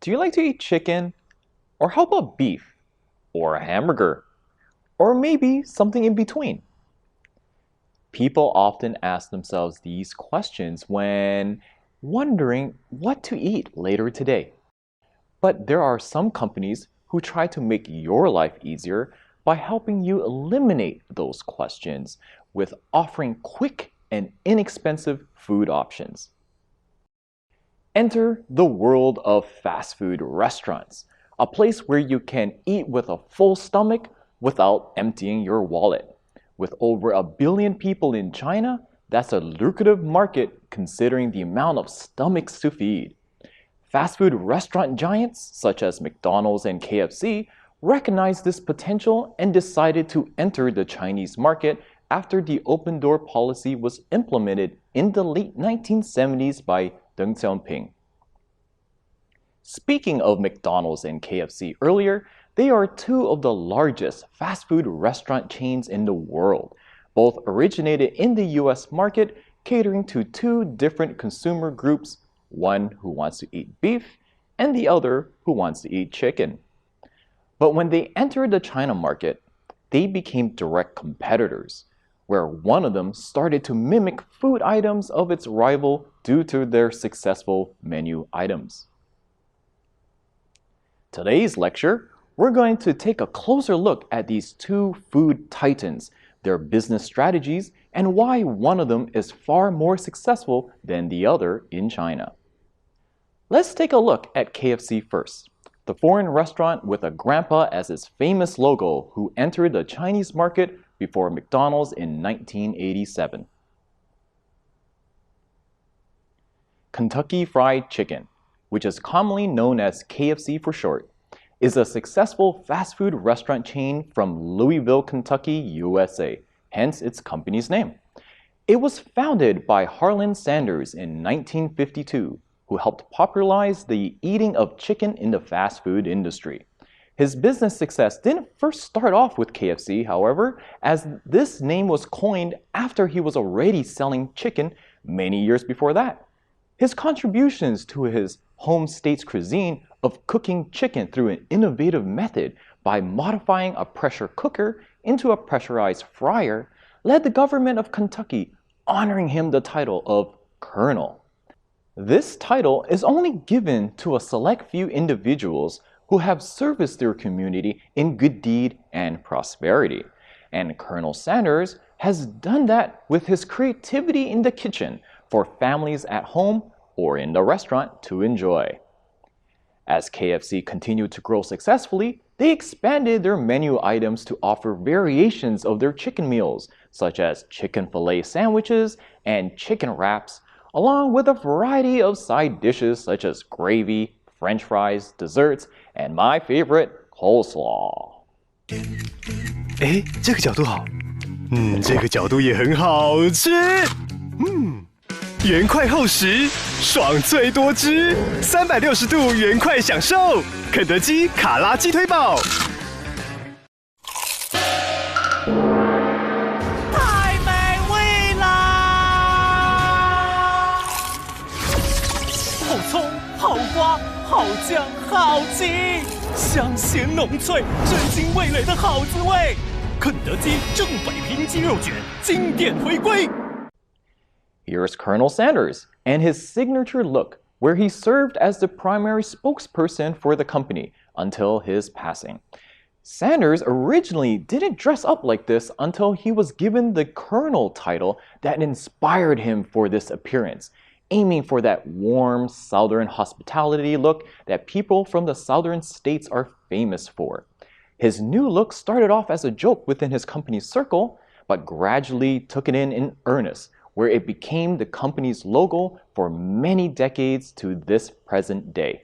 Do you like to eat chicken? Or how about beef? Or a hamburger? Or maybe something in between? People often ask themselves these questions when wondering what to eat later today. But there are some companies who try to make your life easier by helping you eliminate those questions with offering quick and inexpensive food options. Enter the world of fast food restaurants, a place where you can eat with a full stomach without emptying your wallet. With over 1 billion people in China, that's a lucrative market considering the amount of stomachs to feed. Fast food restaurant giants such as McDonald's and KFC recognized this potential and decided to enter the Chinese market after the open door policy was implemented in the late 1970s by Deng Xiaoping. Speaking of McDonald's and KFC earlier, they are two of the largest fast food restaurant chains in the world. Both originated in the US market, catering to two different consumer groups, one who wants to eat beef and the other who wants to eat chicken. But when they entered the China market, they became direct competitors, where one of them started to mimic food items of its rival due to their successful menu items. Today's lecture, we're going to take a closer look at these two food titans, their business strategies, and why one of them is far more successful than the other in China. Let's take a look at KFC first, the foreign restaurant with a grandpa as its famous logo who entered the Chinese market before McDonald's in 1987. Kentucky Fried Chicken, which is commonly known as KFC for short, is a successful fast food restaurant chain from Louisville, Kentucky, USA, hence its company's name. It was founded by Harlan Sanders in 1952, who helped popularize the eating of chicken in the fast food industry. His business success didn't first start off with KFC, however, as this name was coined after he was already selling chicken many years before that. His contributions to his home state's cuisine of cooking chicken through an innovative method by modifying a pressure cooker into a pressurized fryer led the government of Kentucky honoring him the title of Colonel. This title is only given to a select few individuals who have serviced their community in good deed and prosperity. And Colonel Sanders has done that with his creativity in the kitchen for families at home or in the restaurant to enjoy. As KFC continued to grow successfully, they expanded their menu items to offer variations of their chicken meals, such as chicken fillet sandwiches and chicken wraps, along with a variety of side dishes such as gravy, French fries, desserts, and my favorite, coleslaw. 哎，这个角度好，这个角度也很好吃，原块厚实，爽脆多汁，360度原块享受，肯德基卡拉鸡腿堡。太美味啦！好葱，好瓜，好酱，好奇，香咸浓脆，震惊味蕾的好滋味。肯德基正百拼鸡肉卷经典回归。Here's Colonel Sanders and his signature look, where he served as the primary spokesperson for the company until his passing. Sanders originally didn't dress up like this until he was given the Colonel title that inspired him for this appearance, aiming for that warm Southern hospitality look that people from the Southern states are famous for. His new look started off as a joke within his company's circle, but gradually took it in earnest, where it became the company's logo for many decades to this present day.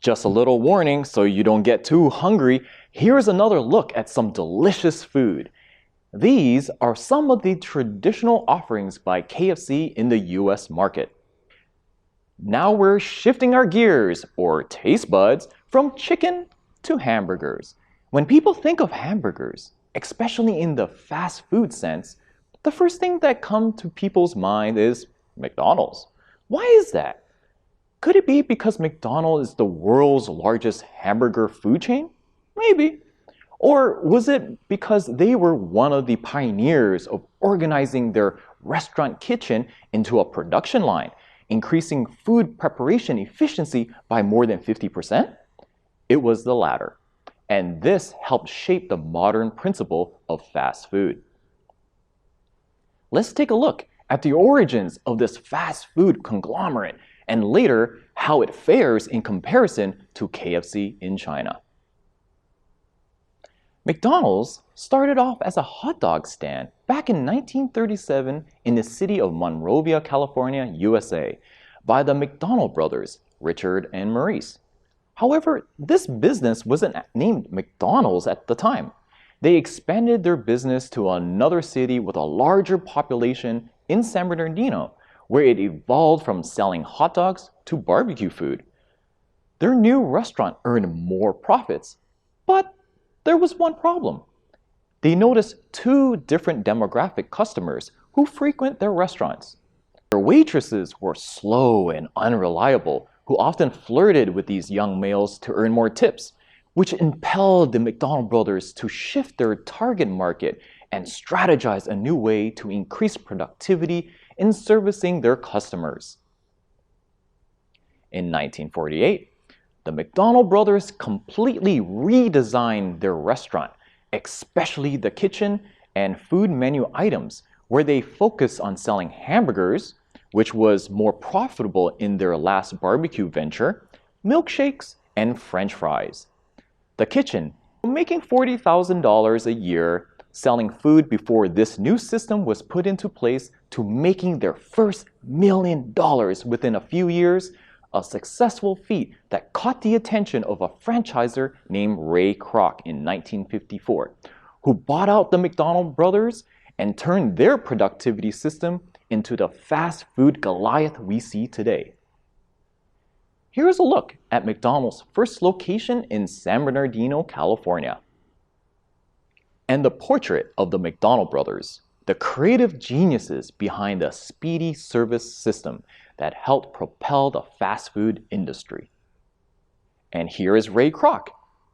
Just a little warning so you don't get too hungry, here's another look at some delicious food. These are some of the traditional offerings by KFC in the US market. Now we're shifting our gears, or taste buds, from chicken to hamburgers. When people think of hamburgers, especially in the fast food sense, the first thing that comes to people's mind is McDonald's. Why is that? Could it be because McDonald's is the world's largest hamburger food chain? Maybe. Or was it because they were one of the pioneers of organizing their restaurant kitchen into a production line, increasing food preparation efficiency by more than 50%? It was the latter. And this helped shape the modern principle of fast food. Let's take a look at the origins of this fast food conglomerate and later how it fares in comparison to KFC in China. McDonald's started off as a hot dog stand back in 1937 in the city of Monrovia, California, USA, by the McDonald brothers, Richard and Maurice. However, this business wasn't named McDonald's at the time. They expanded their business to another city with a larger population in San Bernardino, where it evolved from selling hot dogs to barbecue food. Their new restaurant earned more profits, but there was one problem. They noticed two different demographic customers who frequent their restaurants. Their waitresses were slow and unreliable, who often flirted with these young males to earn more tips, which impelled the McDonald brothers to shift their target market and strategize a new way to increase productivity in servicing their customers. In 1948, the McDonald brothers completely redesigned their restaurant, especially the kitchen and food menu items, where they focused on selling hamburgers, which was more profitable in their last barbecue venture, milkshakes, and French fries. The kitchen, making $40,000 a year selling food before this new system was put into place to making their first $1 million within a few years, a successful feat that caught the attention of a franchisor named Ray Kroc in 1954, who bought out the McDonald brothers and turned their productivity system into the fast food Goliath we see today. Here's a look at McDonald's first location in San Bernardino, California. And the portrait of the McDonald brothers, the creative geniuses behind the speedy service system that helped propel the fast food industry. And here is Ray Kroc,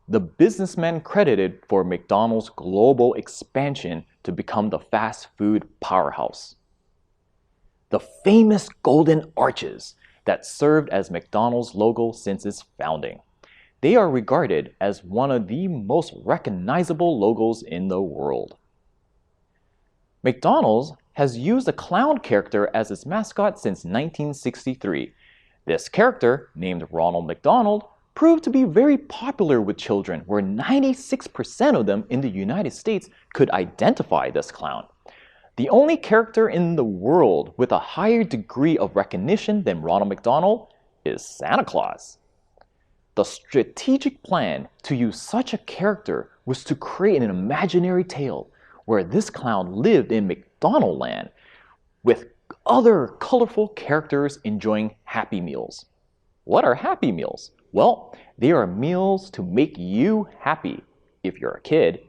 the businessman credited for McDonald's global expansion to become the fast food powerhouse. The famous golden arches that served as McDonald's logo since its founding. They are regarded as one of the most recognizable logos in the world. McDonald's has used a clown character as its mascot since 1963. This character, named Ronald McDonald, proved to be very popular with children, where 96% of them in the United States could identify this clown. The only character in the world with a higher degree of recognition than Ronald McDonald is Santa Claus. The strategic plan to use such a character was to create an imaginary tale where this clown lived in McDonald land with other colorful characters enjoying Happy Meals. What are Happy Meals? Well, they are meals to make you happy. If you're a kid,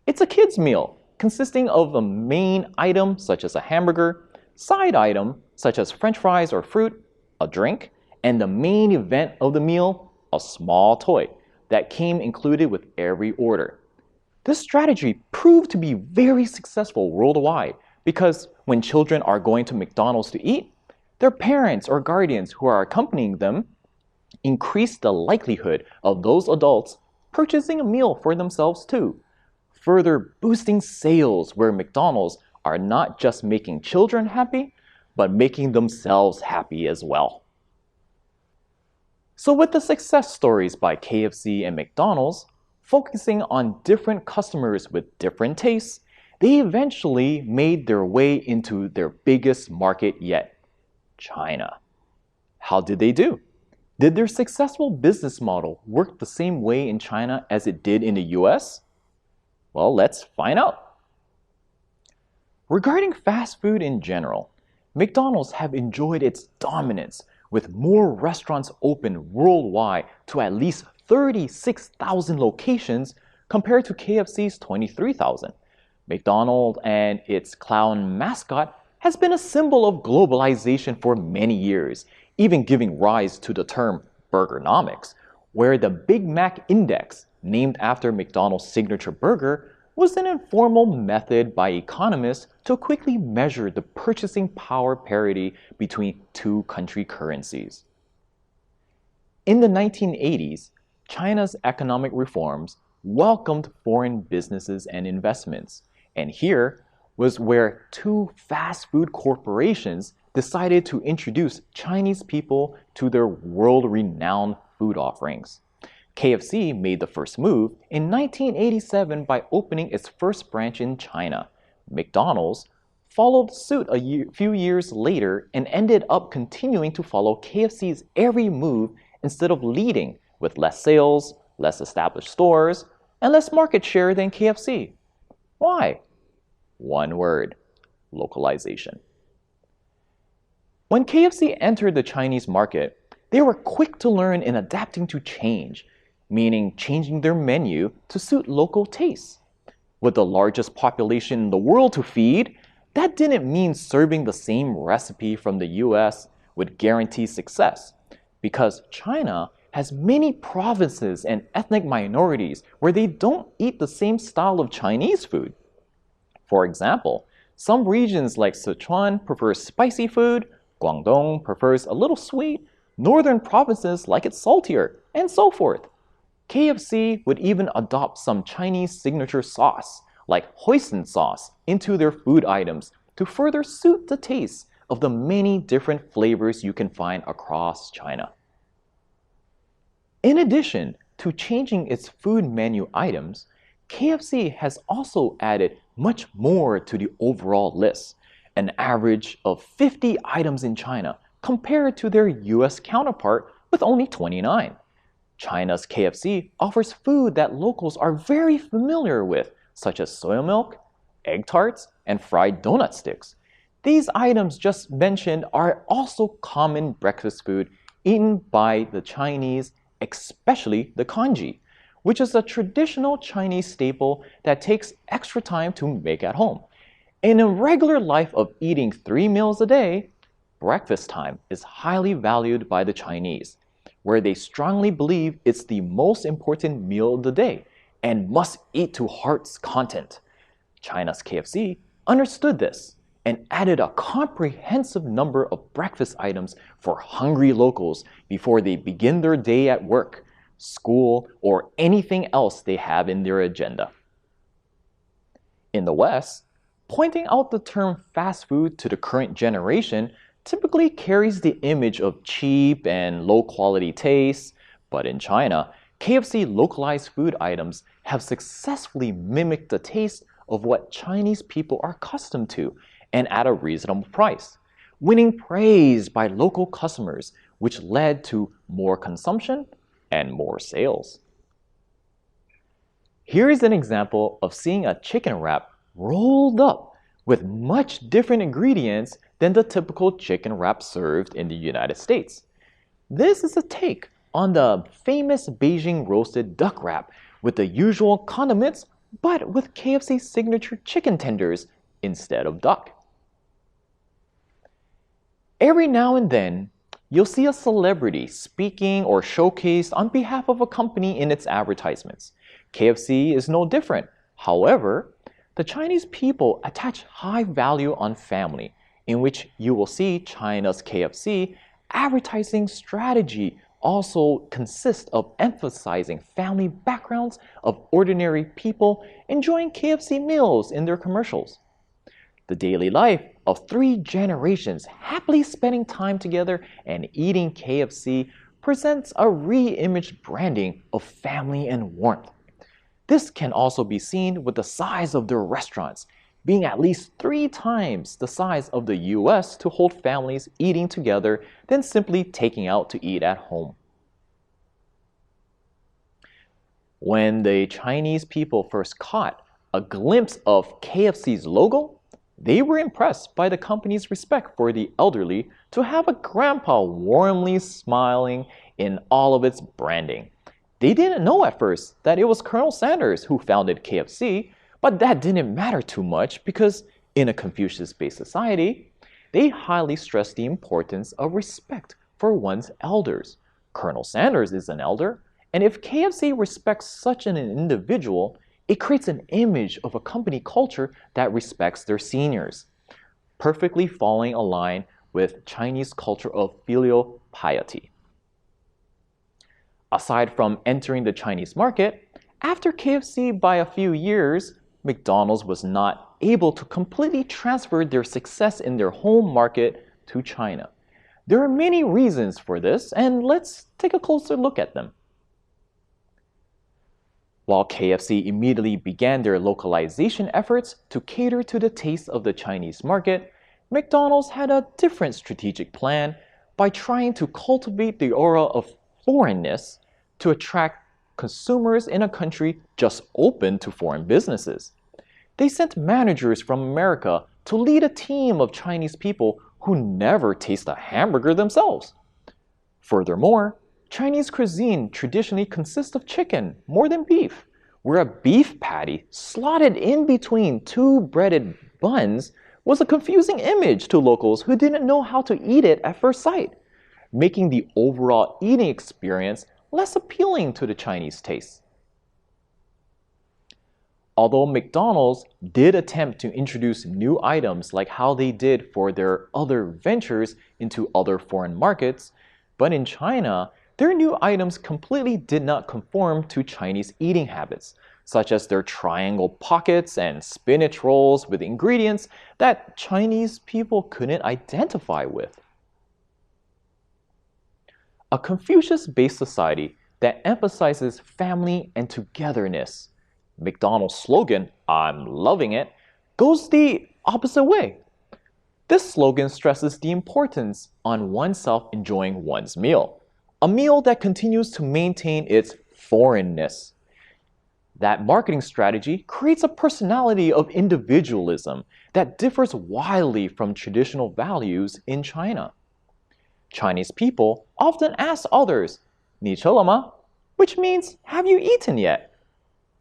it's a kid's meal consisting of a main item such as a hamburger, side item such as French fries or fruit, a drink, and the main event of the meal, a small toy that came included with every order. This strategy proved to be very successful worldwide because when children are going to McDonald's to eat, their parents or guardians who are accompanying them increase the likelihood of those adults purchasing a meal for themselves too, further boosting sales where McDonald's are not just making children happy, but making themselves happy as well. So with the success stories by KFC and McDonald's, focusing on different customers with different tastes, they eventually made their way into their biggest market yet, China. How did they do? Did their successful business model work the same way in China as it did in the US? Well, let's find out. Regarding fast food in general, McDonald's have enjoyed its dominance with more restaurants open worldwide to at least 36,000 locations compared to KFC's 23,000. McDonald's and its clown mascot has been a symbol of globalization for many years, even giving rise to the term Burgernomics, where the Big Mac Index, named after McDonald's signature burger, was an informal method by economists to quickly measure the purchasing power parity between two country currencies. In the 1980s, China's economic reforms welcomed foreign businesses and investments, and here was where two fast food corporations decided to introduce Chinese people to their world-renowned food offerings. KFC made the first move in 1987 by opening its first branch in China. McDonald's followed suit a few years later and ended up continuing to follow KFC's every move instead of leading with less sales, less established stores, and less market share than KFC. Why? One word: localization. When KFC entered the Chinese market, they were quick to learn in adapting to change, meaning changing their menu to suit local tastes. With the largest population in the world to feed, that didn't mean serving the same recipe from the US would guarantee success, because China has many provinces and ethnic minorities where they don't eat the same style of Chinese food. For example, some regions like Sichuan prefer spicy food, Guangdong prefers a little sweet, northern provinces like it saltier, and so forth. KFC would even adopt some Chinese signature sauce, like hoisin sauce, into their food items to further suit the tastes of the many different flavors you can find across China. In addition to changing its food menu items, KFC has also added much more to the overall list, an average of 50 items in China compared to their US counterpart with only 29. China's KFC offers food that locals are very familiar with, such as soy milk, egg tarts, and fried donut sticks. These items just mentioned are also common breakfast food eaten by the Chinese, especially the congee, which is a traditional Chinese staple that takes extra time to make at home. In a regular life of eating 3 meals a day, breakfast time is highly valued by the Chinese, where they strongly believe it's the most important meal of the day and must eat to heart's content. China's KFC understood this and added a comprehensive number of breakfast items for hungry locals before they begin their day at work, school, or anything else they have in their agenda. In the West, pointing out the term fast food to the current generation typically carries the image of cheap and low-quality taste, but in China, KFC localized food items have successfully mimicked the taste of what Chinese people are accustomed to and at a reasonable price, winning praise by local customers, which led to more consumption and more sales. Here is an example of seeing a chicken wrap rolled up with much different ingredients than the typical chicken wrap served in the United States. This is a take on the famous Beijing roasted duck wrap with the usual condiments, but with KFC's signature chicken tenders instead of duck. Every now and then, you'll see a celebrity speaking or showcased on behalf of a company in its advertisements. KFC is no different. However, the Chinese people attach high value on family, in which you will see China's KFC advertising strategy also consists of emphasizing family backgrounds of ordinary people enjoying KFC meals in their commercials. The daily life of 3 generations happily spending time together and eating KFC presents a re-imaged branding of family and warmth. This can also be seen with the size of their restaurants, being at least 3 times the size of the US to hold families eating together than simply taking out to eat at home. When the Chinese people first caught a glimpse of KFC's logo, they were impressed by the company's respect for the elderly to have a grandpa warmly smiling in all of its branding. They didn't know at first that it was Colonel Sanders who founded KFC, but that didn't matter too much because in a Confucius-based society, they highly stressed the importance of respect for one's elders. Colonel Sanders is an elder, and if KFC respects such an individual, it creates an image of a company culture that respects their seniors, perfectly falling in line with Chinese culture of filial piety. Aside from entering the Chinese market, after KFC by a few years, McDonald's was not able to completely transfer their success in their home market to China. There are many reasons for this, and let's take a closer look at them. While KFC immediately began their localization efforts to cater to the taste of the Chinese market, McDonald's had a different strategic plan by trying to cultivate the aura of foreignness to attract consumers in a country just open to foreign businesses. They sent managers from America to lead a team of Chinese people who never taste a hamburger themselves. Furthermore, Chinese cuisine traditionally consists of chicken more than beef, where a beef patty slotted in between two breaded buns was a confusing image to locals who didn't know how to eat it at first sight, making the overall eating experience less appealing to the Chinese taste. Although McDonald's did attempt to introduce new items like how they did for their other ventures into other foreign markets, but in China, their new items completely did not conform to Chinese eating habits, such as their triangle pockets and spinach rolls with ingredients that Chinese people couldn't identify with. A Confucius-based society that emphasizes family and togetherness, McDonald's slogan, "I'm loving it," goes the opposite way. This slogan stresses the importance on oneself enjoying one's meal, a meal that continues to maintain its foreignness. That marketing strategy creates a personality of individualism that differs wildly from traditional values in China. Chinese people often ask others, 你吃了吗? Which means, have you eaten yet?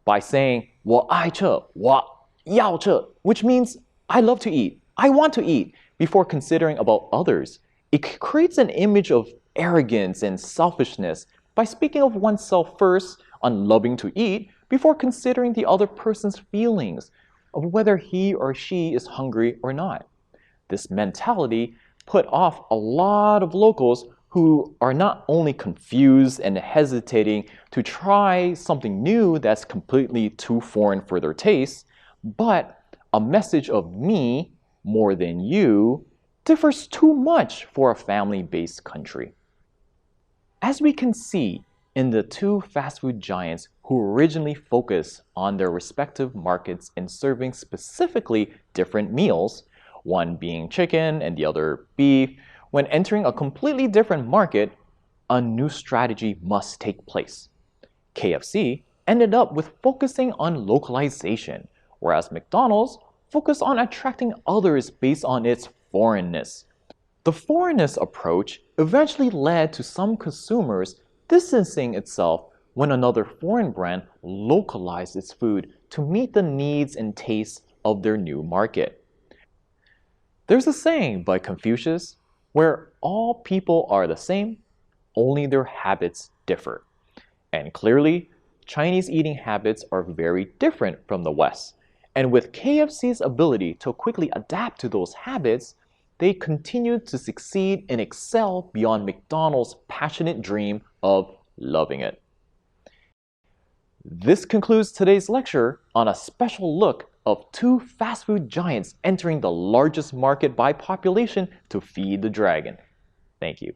By saying, 我爱吃, 我要吃, which means, I love to eat, I want to eat, before considering about others. It creates an image of arrogance and selfishness by speaking of oneself first on loving to eat before considering the other person's feelings of whether he or she is hungry or not. This mentality put off a lot of locals who are not only confused and hesitating to try something new that's completely too foreign for their taste, but a message of me more than you differs too much for a family-based country. As we can see in the two fast food giants who originally focused on their respective markets in serving specifically different meals, one being chicken and the other beef, when entering a completely different market, a new strategy must take place. KFC ended up with focusing on localization, whereas McDonald's focused on attracting others based on its foreignness. The foreignness approach eventually led to some consumers distancing itself when another foreign brand localized its food to meet the needs and tastes of their new market. There's a saying by Confucius, where all people are the same, only their habits differ. And clearly, Chinese eating habits are very different from the West. And with KFC's ability to quickly adapt to those habits, they continue to succeed and excel beyond McDonald's passionate dream of loving it. This concludes today's lecture on a special look of two fast food giants entering the largest market by population to feed the dragon. Thank you.